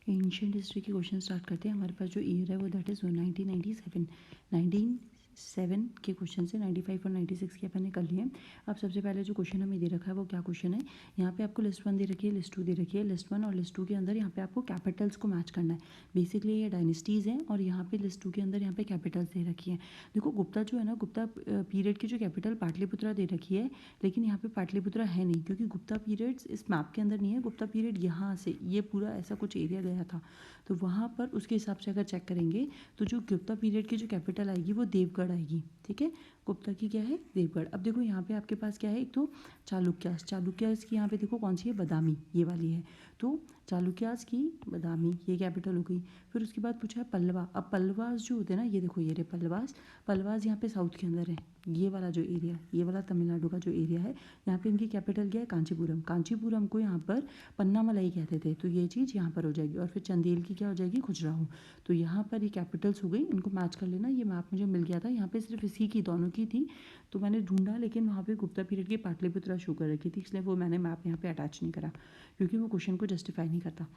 Ancient history के question start करते हैं। हमारे पास जो ईयर है वो दैट इज़ 1997 के क्वेश्चन से 95 और 96 के अपन ने कर लिए हैं। अब सबसे पहले जो क्वेश्चन हमें दे रखा है वो क्या क्वेश्चन है, यहाँ पे आपको लिस्ट 1 दे रखी है, लिस्ट 2 दे रखी है। लिस्ट 1 और लिस्ट 2 के अंदर यहाँ पे आपको कैपिटल्स को मैच करना है। बेसिकली ये डायनेस्टीज़ हैं और यहाँ पे लिस्ट 2 के अंदर यहाँ पे कैपिटल्स दे रखी है। देखो गुप्ता जो है ना, गुप्ता पीरियड की जो कैपिटल पाटलिपुत्रा दे रखी है, लेकिन यहाँ पे पाटलिपुत्रा है नहीं क्योंकि गुप्ता पीरियड्स इस मैप के अंदर नहीं है। गुप्ता पीरियड यहाँ से ये पूरा ऐसा कुछ एरिया गया था, तो वहाँ पर उसके हिसाब से अगर चेक करेंगे तो जो गुप्ता पीरियड की जो कैपिटल आएगी वो देवगढ़ आएगी। ठीक है, गुप्ता की क्या है, देवगढ़। अब देखो यहाँ पे आपके पास क्या है, एक तो चालुक्यास, चालुक्यास की यहाँ पे देखो कौन सी है, बदामी, ये वाली है। तो चालुक्यास की बदामी ये कैपिटल हो गई। फिर उसके बाद पूछा है पल्लवा। अब पल्लवास जो होते हैं ना, ये देखो ये रे पल्लवास, पल्लवास यहाँ पे साउथ के अंदर है। ये वाला जो एरिया, ये वाला तमिलनाडु का जो एरिया है, यहाँ पे इनकी कैपिटल क्या है, कांचीपुरम। कांचीपुरम को यहाँ पर पन्नामलाई कहते थे, तो ये चीज़ यहाँ पर हो जाएगी। और फिर चंदेल की क्या हो जाएगी, खजुराहो। तो यहाँ पर ये कैपिटल्स हो गई, इनको मैच कर लेना। ये मैप मुझे मिल गया था, यहाँ पे सिर्फ इसी की दोनों की थी, तो मैंने ढूंढा, लेकिन वहाँ पे गुप्ता पीरियड की पाटलिपुत्रा शो कर रखी थी, इसलिए वो मैंने मैप यहाँ पे अटैच नहीं करा क्योंकि वो क्वेश्चन को जस्टिफाई नहीं करता।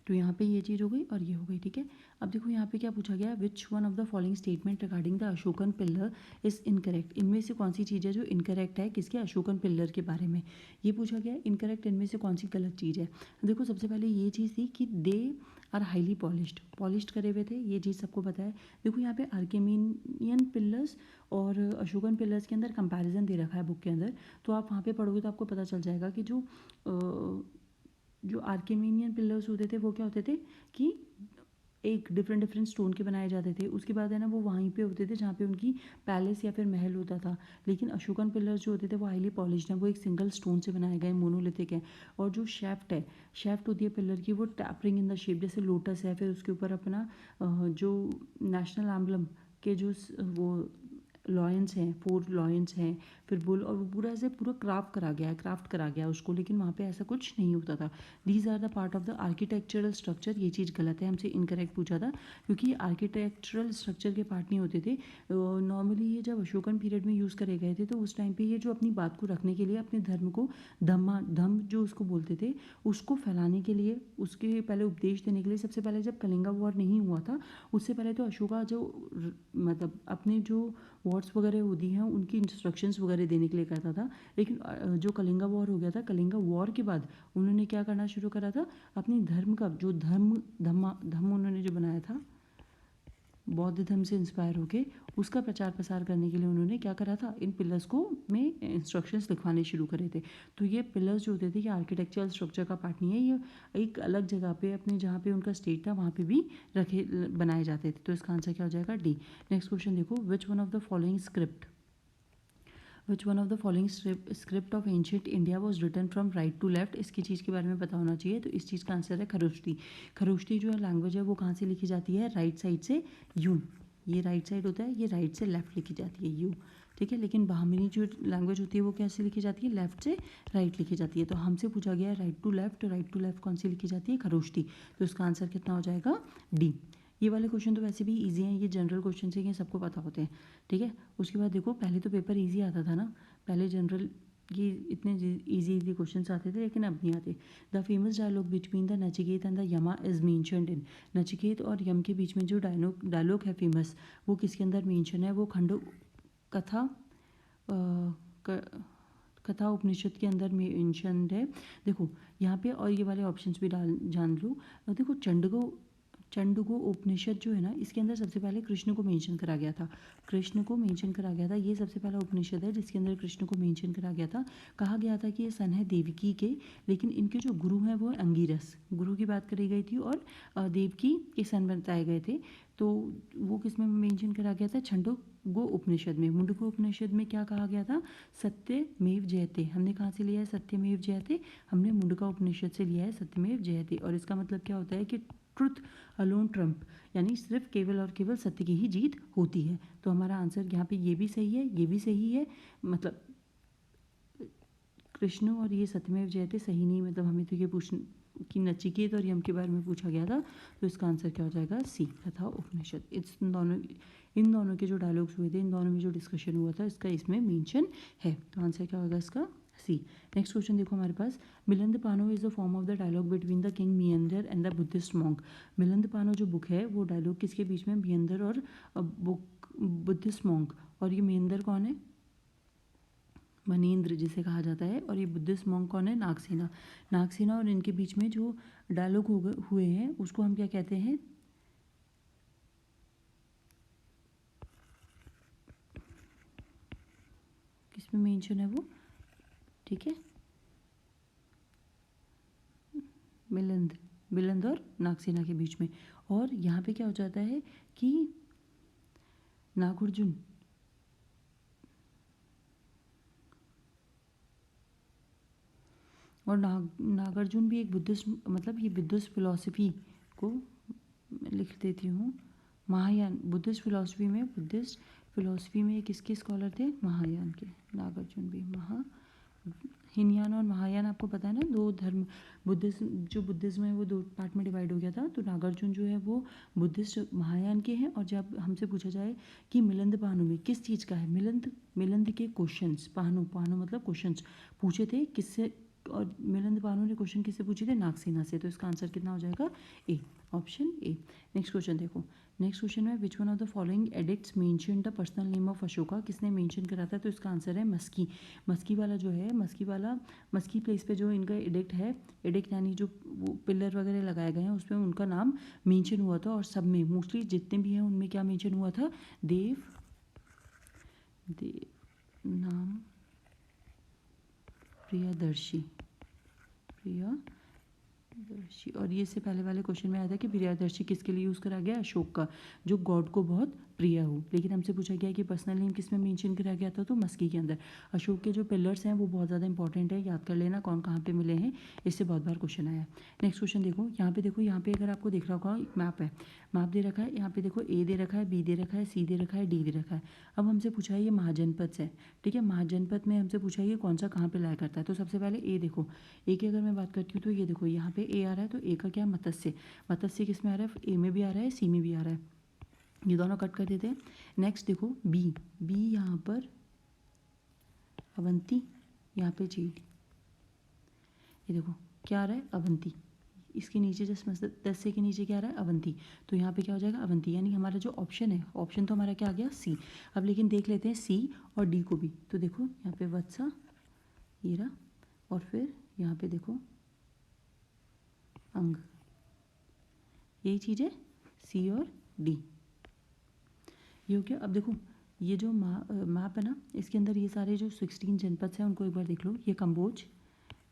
तो यहाँ पे ये चीज़ हो गई और ये हो गई। ठीक है, अब देखो यहाँ पे क्या पूछा गया, विच one of the following statement regarding the Ashokan pillar is incorrect. इनमें से कौन सी चीज़ है जो इनकरेक्ट है, किसके, अशोकन पिल्लर के बारे में ये पूछा गया। इनकरेक्ट इनमें से कौन सी गलत चीज़ है। देखो सबसे पहले ये चीज़ थी कि दे आर हाईली पॉलिश्ड करे हुए थे, ये चीज़ सबको पता है। देखो यहाँ पे आर्केमिनियन पिलर्स और अशोकन पिलर्स के अंदर कंपैरिजन दे रखा है बुक के अंदर, तो आप वहाँ पे पढ़ोगे तो आपको पता चल जाएगा कि जो आर्केमिनियन पिलर्स होते थे वो क्या होते थे कि एक डिफरेंट स्टोन के बनाए जाते थे। उसके बाद है ना वो वहीं पे होते थे जहाँ पे उनकी पैलेस या फिर महल होता था। लेकिन अशोकन पिलर्स जो होते थे वो हाईली पॉलिश्ड हैं, वो एक सिंगल स्टोन से बनाए गए, मोनोलिथिक है। और जो शेफ्ट है, शेफ्ट होती है पिलर की, वो टैपरिंग इन द शेप, जैसे लोटस है, फिर उसके ऊपर अपना जो नेशनल एम्बलम के जो वो लॉयंस हैं, 4 लॉयंस हैं, फिर बुल, और वो पूरा ऐसे पूरा क्राफ्ट करा गया उसको, लेकिन वहाँ पे ऐसा कुछ नहीं होता था। These are the part of the architectural structure. ये चीज़ गलत है, हमसे इनकरेक्ट पूछा था क्योंकि आर्किटेक्चरल स्ट्रक्चर के पार्ट नहीं होते थे। नॉर्मली ये जब अशोकन पीरियड में यूज़ करे गए थे तो उस टाइम पे ये जो अपनी बात को रखने के लिए, अपने धर्म को धम जो उसको बोलते थे, उसको फैलाने के लिए, उसके पहले उपदेश देने के लिए, सबसे पहले जब कलिंगा वॉर नहीं हुआ था उससे पहले तो अशोका जो मतलब अपने जो वॉर्स वगैरह होती हैं उनकी इंस्ट्रक्शंस वगैरह देने के लिए करता था। लेकिन जो कलिंगा वॉर हो गया था, कलिंगा वॉर के बाद उन्होंने क्या करना शुरू करा था, अपनी धर्म का जो धर्म उन्होंने जो बनाया था बौद्ध धर्म से इंस्पायर होके, उसका प्रचार प्रसार करने के लिए उन्होंने क्या करा था, इन पिलर्स को में इंस्ट्रक्शंस लिखवाने शुरू करे थे। तो ये पिलर्स जो होते थे, ये आर्किटेक्चरल स्ट्रक्चर का पार्ट नहीं है, ये एक अलग जगह पे अपने जहाँ पे उनका स्टेट था वहाँ पे भी बनाए जाते थे। तो इसका आंसर क्या हो जाएगा, डी। नेक्स्ट क्वेश्चन देखो, which one of the following script of ancient India was written from right to left. इसकी चीज़ के बारे में पता होना चाहिए, तो इस चीज़ का आंसर है खरोष्टी। खरोष्टी जो है लैंग्वेज है वो कहाँ से लिखी जाती है, राइट साइड से यू, ये राइट साइड होता है, ये राइट से लेफ्ट लिखी जाती है यू। ठीक है, लेकिन ब्राह्मणी जो लैंग्वेज होती है वो कैसे लिखी जाती है, लेफ्ट से राइट लिखी जाती है। तो हमसे पूछा गया है राइट टू लेफ्ट कौन सी लिखी जाती है, खरोष्टी। तो इसका आंसर कितना हो जाएगा, डी। ये वाले क्वेश्चन तो वैसे भी इजी हैं, ये जनरल क्वेश्चन है, ये सबको पता होते हैं। ठीक है, उसके बाद देखो पहले तो पेपर इजी आता था ना, पहले जनरल ये इतने इजी क्वेश्चंस आते थे, लेकिन अब नहीं आते। The famous dialogue between the Nachiketa and the Yama is mentioned in. Nachiketa और यम के बीच में जो डायलॉग है फेमस, वो किसके अंदर मेंशन है, वो कथा उपनिषद के अंदर मेंशन्ड है। देखो यहाँ पे, और ये वाले ऑप्शंस भी जान लो। देखो चंडगो उपनिषद जो है ना, इसके अंदर सबसे पहले कृष्ण को मेंशन करा गया था, ये सबसे पहला उपनिषद है जिसके अंदर कृष्ण को मेंशन करा गया था। कहा गया था कि ये सन है देवकी के, लेकिन इनके जो गुरु हैं वो अंगिरस, गुरु की बात करी गई थी, और देवकी के सन बताए गए थे। तो वो किस में मेंशन करा गया था, छंदोगो उपनिषद में। मुंडको उपनिषद में क्या कहा गया था, सत्यमेव जयते। हमने कहाँ से लिया है सत्यमेव जयते, हमने मुंडका उपनिषद से लिया है सत्यमेव जयते। और इसका मतलब क्या होता है कि ट्रुथ अलोन ट्रम्प, यानी सिर्फ केवल और केवल सत्य की ही जीत होती है। तो हमारा आंसर यहाँ पे ये भी सही है, ये भी सही है, मतलब कृष्ण और ये सत्यमेव जयते सही नहीं, मतलब हमें तो ये पूछ कि नचिकेत और यम के बारे में पूछा गया था। तो इसका आंसर क्या हो जाएगा, सी, कथा उपनिषद। इन दोनों के जो डायलॉग्स हुए थे, इन दोनों में जो डिस्कशन हुआ था, इसका इसमें मेंशन है। तो आंसर क्या होगा इसका, सी। नेक्स्ट क्वेश्चन देखो हमारे पास, Milind Pano is the form of the dialogue between the king Menander and the Buddhist monk. Milind Pano जो बुक है वो डायलॉग किसके बीच में, मियंदर और बुक बुद्धिस्ट मॉन्क। और ये मियंदर कौन है, मनींद्र जिसे कहा जाता है, और ये बुद्धिस्ट मॉन्क कौन है, नागसेना। नागसेना और इनके बीच में जो डायलॉग हुए हैं उसको हम क्या कहते हैं, किसमें मेंशन है वो, ठीक है, मिलिंद और नागसेना के बीच में। और यहाँ पे क्या हो जाता है कि नागार्जुन और नागार्जुन भी एक बुद्धिस्ट, मतलब ये बुद्धिस्ट फिलॉसफी को लिख देती हूँ, महायान बुद्धिस्ट फिलॉसफी में किसके स्कॉलर थे, महायान के। नागार्जुन भी हिनयान और महायान आपको पता है ना, दो धर्म, बुद्धिज्म है वो दो पार्ट में डिवाइड हो गया था। तो नागार्जुन जो है वो बुद्धिस्ट महायान के हैं। और जब हमसे पूछा जाए कि मिलिंद पानो में किस चीज़ का है, मिलिंद के क्वेश्चंस, पानो मतलब क्वेश्चंस पूछे थे किससे, और मिलिंद पानो ने क्वेश्चन किससे पूछे थे, नागसेना से। तो इसका आंसर कितना हो जाएगा, ए, ऑप्शन ए। नेक्स्ट क्वेश्चन देखो, नेक्स्ट क्वेश्चन में विच one of the following addicts mention the personal name of Ashoka, किसने मेंशन करा था, तो इसका आंसर है मस्की वाला जो है, मस्की प्लेस पे जो इनका एडिक्ट यानी जो वो पिलर वगैरह लगाए गए हैं उसमें उनका नाम मेंशन हुआ था। और सब में मोस्टली जितने भी हैं उनमें क्या मेंशन हुआ था, देव नाम प्रियदर्शी। और ये इससे पहले वाले क्वेश्चन में आया था कि प्रियदर्शी किसके लिए यूज़ करा गया, अशोक का, जो गॉड को बहुत प्रिय हो। लेकिन हमसे पूछा गया कि पर्सनल नेम किस में मेंशन करा गया था, तो मस्की के अंदर। अशोक के जो पिलर्स हैं वो बहुत ज़्यादा इंपॉर्टेंट है, याद कर लेना कौन कहाँ पे मिले हैं, इससे बहुत बार क्वेश्चन आया है। नेक्स्ट क्वेश्चन देखो, यहाँ पे अगर आपको दिख रहा होगा मैप है, मैप दे रखा है, यहाँ पे देखो ए दे रखा है, बी दे रखा है, सी दे रखा है, डी दे रखा है। अब हमसे पूछा है ये महाजनपद से, ठीक है, महाजनपद में हमसे पूछा है ये कौन सा कहाँ पे लाया करता है। तो सबसे पहले ए देखो, ए की अगर मैं बात करती हूँ तो ये देखो यहाँ पे ए आ रहा है, तो ए का क्या, मत्स्य किस में आ रहा है, ए में भी आ रहा है, सी में भी आ रहा है, ये दोनों कट कर देते हैं। नेक्स्ट देखो बी यहाँ पर अवंती, यहाँ पे चीटी, ये देखो क्या आ रहा है, अवंती। इसके नीचे जस्ट मत्स्य के नीचे क्या आ रहा है, अवंती। तो यहाँ पे क्या हो जाएगा, अवंती। यानी हमारा जो ऑप्शन है, ऑप्शन तो हमारा क्या आ गया, सी। अब लेकिन देख लेते हैं सी और डी को भी। तो देखो यहाँ पे वत्सा, ये रहा, और फिर यहाँ पे देखो अंग, यही चीज़ है, सी और डी, ये हो गया। अब देखो ये जो मैप है ना, इसके अंदर ये सारे जो 16 जनपद हैं उनको एक बार देख लो। ये कंबोज,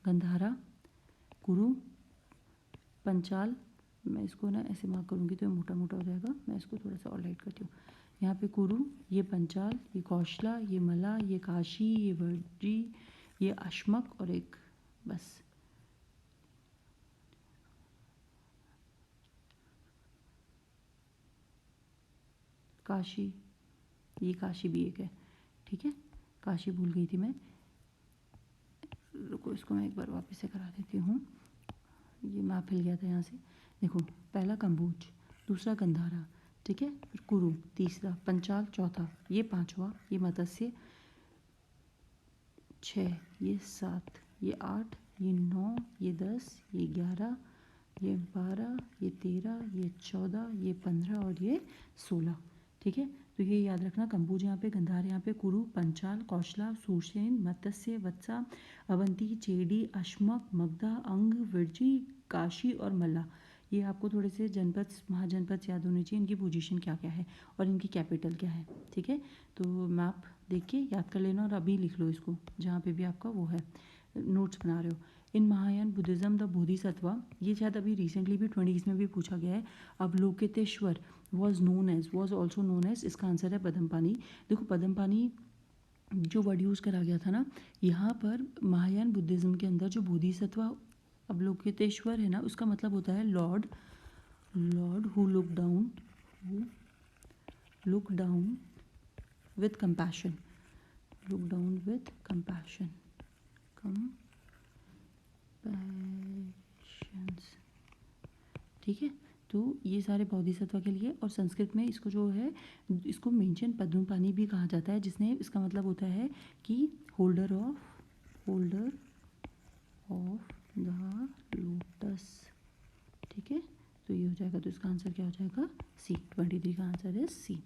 गंधारा, कुरु, पंचाल, मैं इसको ना ऐसे मार्क करूँगी तो ये मोटा मोटा हो जाएगा, मैं इसको थोड़ा सा और लाइट करती हूँ। यहाँ पे कुरु, ये पंचाल, ये कौशला, ये मला, ये काशी, ये वर्जी, ये अश्मक, और एक बस काशी, ये काशी भी एक है, ठीक है, काशी भूल गई थी मैं, रुको इसको मैं एक बार वापस से करा देती हूँ, ये मैप हिल गया था यहाँ से। देखो पहला कंबोज, दूसरा गंधारा, ठीक है, फिर कुरु तीसरा, पंचाल चौथा, ये पांचवा, ये मत्स्य 6, ये 7, ये 8, ये 9, ये 10, ये 11, ये 12, ये 13, ये 14, ये 15 और ये 16, ठीक है। तो ये याद रखना, कंबोज यहाँ पे, गंधार यहाँ पे, कुरु, पंचाल, कौशला, सूरसेन, मत्स्य, वत्सा, अवंती, चेडी, अश्मक, मगधा, अंग, विरजी, काशी और मल्ला। ये आपको थोड़े से जनपद, महाजनपद याद होने चाहिए, इनकी पोजीशन क्या क्या है और इनकी कैपिटल क्या है, ठीक है। तो मैप देख के याद कर लेना और अभी लिख लो इसको, जहाँ पे भी आपका वो है, नोट्स बना रहे हो। इन महायान बुद्धिज़्म द बोधिसत्वा, ये शायद अभी रिसेंटली भी 20 में भी पूछा गया है। Avalokiteshvara was also known as, इसका आंसर है पद्मपानी। देखो पद्मपानी जो वर्ड यूज़ करा गया था ना, यहाँ पर महायान बुद्धिज़्म के अंदर जो बोधिसत्व अवलोकितेश्वर है ना, उसका मतलब होता है Lord who look down with compassion, ठीक है। तो ये सारे बोधिसत्व के लिए, और संस्कृत में इसको जो है, इसको मेंशन पद्मपानी भी कहा जाता है, जिसने, इसका मतलब होता है कि holder holder of the lotus, ठीक है। तो ये हो जाएगा, तो इसका आंसर क्या हो जाएगा? सी। 23 का आंसर है सी।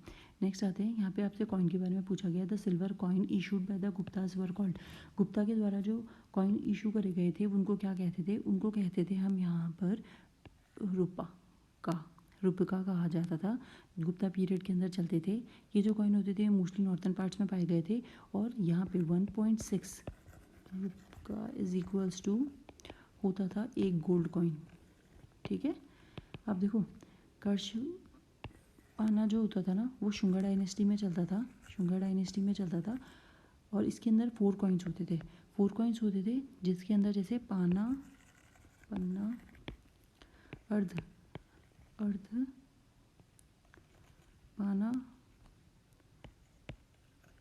नेक्स्ट आते हैं, यहाँ पे आपसे कॉइन के बारे में पूछा गया। The silver coin issued by the Guptas were called. Gupta के द्वारा जो कॉइन इशू करे गए थे उनको क्या कहते थे? उनको कहते थे हम यहाँ पर रुपका कहा जाता था। गुप्ता पीरियड के अंदर चलते थे। ये जो कॉइन होते थे मोस्टली नॉर्थन पार्ट्स में पाए गए थे। और यहाँ पे 1.6 रुपका इज इक्वल्स टू होता था एक गोल्ड कॉइन, ठीक है। अब देखो, कर्श पाना जो होता था ना वो शुंगा डायनेस्टी में चलता था, शुंगा डायनेस्टी में चलता था। और इसके अंदर 4 कॉइन्स होते थे, 4 कॉइन्स होते थे जिसके अंदर जैसे पाना, पन्ना, अर्ध, पाना,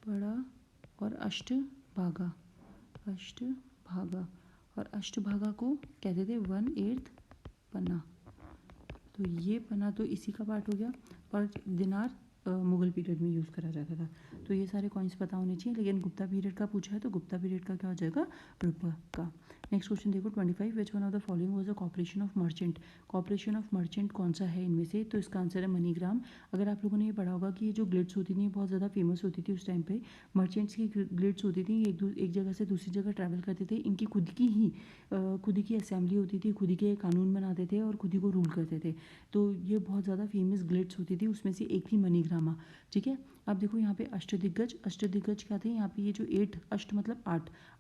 बड़ा और अष्टभागा, और अष्टभागा को कहते थे 1/8 पन्ना। तो ये पन्ना तो इसी का पार्ट हो गया। और दिनार मुगल पीरियड में यूज़ करा जाता था। तो ये सारे कॉइन्स पता होने चाहिए, लेकिन गुप्ता पीरियड का पूछा है तो गुप्ता पीरियड का क्या हो जाएगा? रुपये का। नेक्स्ट क्वेश्चन देखो 25, विच one of the following was a corporation of merchant. Corporation of merchant कौन सा है इनमें से? तो इसका आंसर है मनीग्राम। अगर आप लोगों ने ये पढ़ा होगा कि ये जो ग्लिड्स होती थी बहुत ज़्यादा फेमस होती थी उस टाइम पे। मर्चेंट्स की ग्लिड्स होती थी, एक जगह से दूसरी जगह ट्रैवल करते थे। इनकी खुद की असेंबली होती थी, खुद ही के कानून बनाते थे और खुद ही को रूल करते थे। तो ये बहुत ज़्यादा फेमस ग्लिड्स होती थी, उसमें से एक थी मनीग्रामा, ठीक है। अब देखो यहाँ पे अष्टदिग्गज, अष्टदिग्गज क्या थे? यहाँ पे ये जो 8 अष्ट मतलब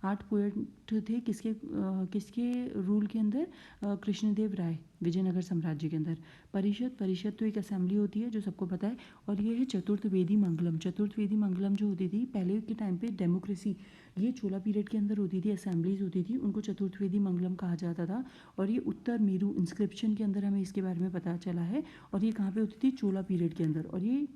8 पोएट थे किसके रूल के अंदर? कृष्णदेव राय, विजयनगर साम्राज्य के अंदर। परिषद तो एक असेंबली होती है जो सबको पता है। और ये है चतुर्थवेदी मंगलम। चतुर्थवेदी मंगलम जो होती थी पहले के टाइम पे डेमोक्रेसी, ये चोला पीरियड के अंदर होती थी, असेंबलीज होती थी, उनको चतुर्थवेदी मंगलम कहा जाता था। और ये उत्तर मेरू इंस्क्रिप्शन के अंदर हमें इसके बारे में पता चला है। और ये कहाँ पे होती थी? चोला पीरियड के अंदर। और ये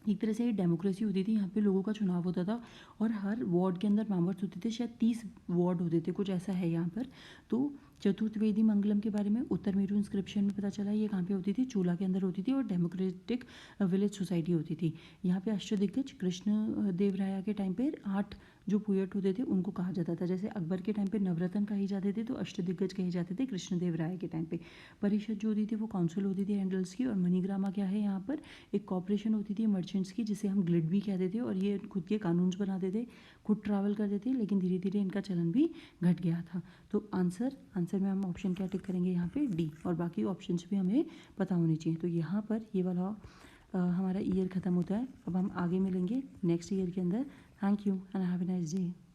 एक तरह से ये डेमोक्रेसी होती थी, यहाँ पे लोगों का चुनाव होता था और हर वार्ड के अंदर मेंबर्स होते थे, शायद 30 वार्ड होते थे, कुछ ऐसा है यहाँ पर। तो चतुर्थवेदी मंगलम के बारे में उत्तर मेरू इंस्क्रिप्शन में पता चला, ये कहाँ पे होती थी? चोला के अंदर होती थी और डेमोक्रेटिक विलेज सोसाइटी होती थी। यहाँ पे अष्टदिग्गज कृष्ण देव राय के टाइम पे 8 जो पोएट होते थे उनको कहा जाता था। जैसे अकबर के टाइम पे नवरत्न कहे जाते थे, तो अष्टदिग्गज कहे जाते थे कृष्णदेव राय के टाइम पे। परिषद जो होती थी वो काउंसिल होती थी हैंडल्स की। और मनीग्रामा क्या है यहाँ पर? एक कॉर्पोरेशन होती थी मर्चेंट्स की, जिसे हम ग्लिड भी कहते थे। और ये खुद के कानून बनाते थे, खुद ट्रैवल करते थे, लेकिन धीरे धीरे इनका चलन भी घट गया था। तो आंसर में हम ऑप्शन क्या टिक करेंगे? यहाँ पे डी। और बाकी ऑप्शंस भी हमें पता होने चाहिए। तो यहाँ पर ये वाला हमारा ईयर ख़त्म होता है। अब हम आगे मिलेंगे नेक्स्ट ईयर के अंदर। Thank you and have a nice day.